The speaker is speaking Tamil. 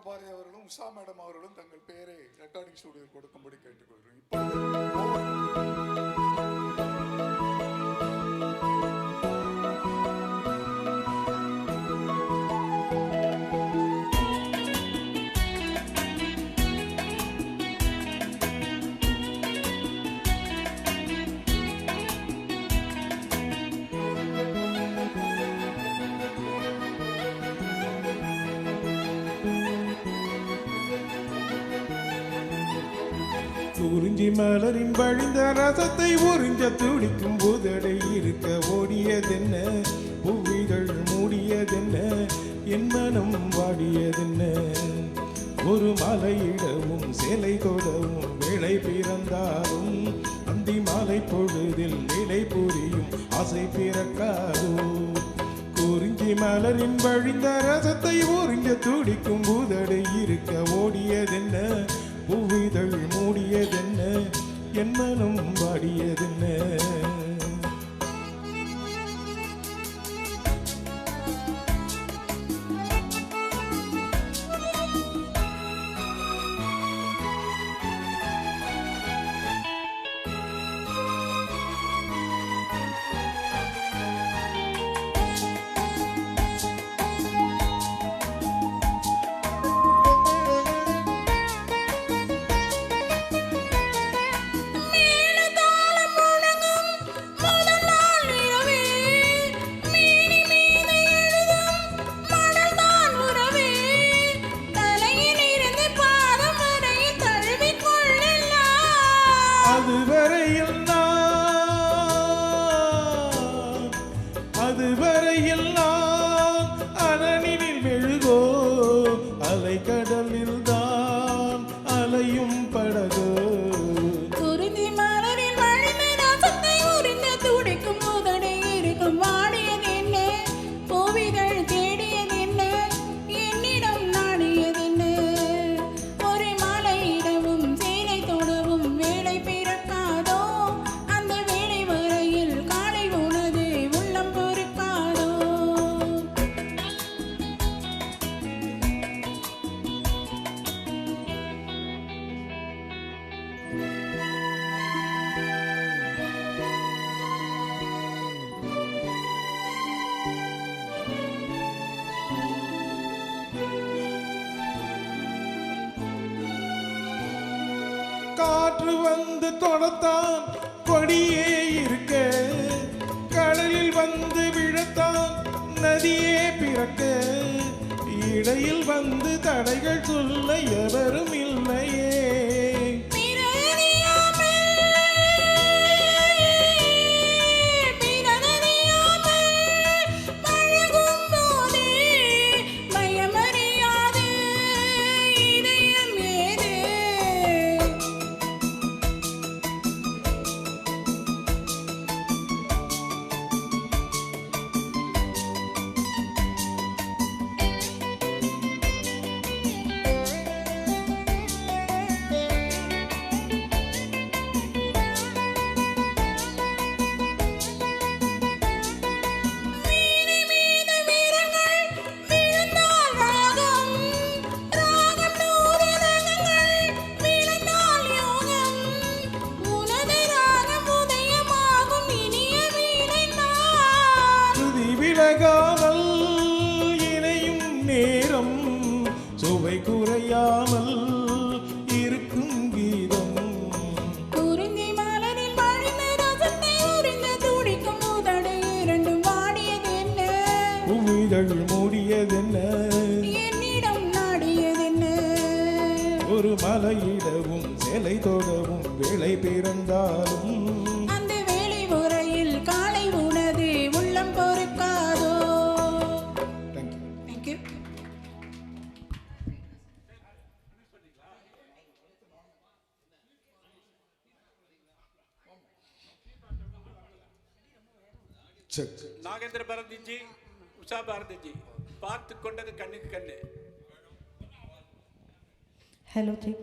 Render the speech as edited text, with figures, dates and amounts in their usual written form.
பாரதி அவர்களும் உஷா மேடம் அவர்களும் தங்கள் பெயரை ரெக்கார்டிங் ஸ்டுடியோவில் கொடுக்கும்படி கேட்டுக்கொள்கிறேன். இப்பொழுது குறிஞ்சி மலரின் வழிந்த ரசத்தை உறிஞ்ச துடிக்கும் புதடை இருக்க ஓடியதென்ன, புவிகள் மூடியதென்ன, என் மனம் வாடியதென்ன. ஒரு மலையிடவும் சேலை கொடவும் வேளை பிறந்தாலும் அந்தி மாலை பொழுதில் நிலை புரியும் ஆசை பிறக்காதோ. குறிஞ்சி மலரின் வழிந்த ரசத்தை உறிஞ்ச துடிக்கும் புதடை இருக்க ஓடியதென்ன, புவிதழ் மூடியதென்ன, என் மனம் வாடியதென்ன. அதுவரையில் நான் அரணினில் மெழுகோ, அலை கடலில் தான் அலையும் படகோ. குறிஞ்சி மலரில் வழிந்த ரசத்தை உறிஞ்ச துடிக்கும் புதடை இருக்கும் வாடியதென்ன, பூவிகள் தேடியதென்ன, என்னிடம் நாடியதென்ன. ஒரு மலையிடவும் சேலை தொடவும் வேலை பிறக்காதோ, அந்த வேலை வரையில் காலை உனது உள்ளம் பொறுக்காதோ. காற்று வந்து தொடத்தான் கொடியே இருக்க, கடலில் வந்து விழத்தான் நதியே பிறக்க, இடையில் வந்து தடைகள் சொல்ல எவரும் இல்லையே. விலகாமல் இணையும் நேரம் சுவை குறையாமல் இருக்கும் கீதம். குறிஞ்சி மலரில் வழிந்த ரசத்தை உறிஞ்ச துடிக்கும் புதடை இரண்டும் வாடியதென்ன, புவிதழ் மூடியதென்ன, என்னிடம் நாடியதென்ன. ஒரு மலையிடவும் சேலை தொடவும் வேளை பிறந்தாலும் அந்த வேலை முறையில் காலை உனது உள்ளம் பொறுக்காதோ. Thank you. நாகேந்திர பாரதி ஜி, உஷா பாரதி ஜி, பார்த்து கொண்டது கண்ணுக்கு கண்ணு. Hello, Chief.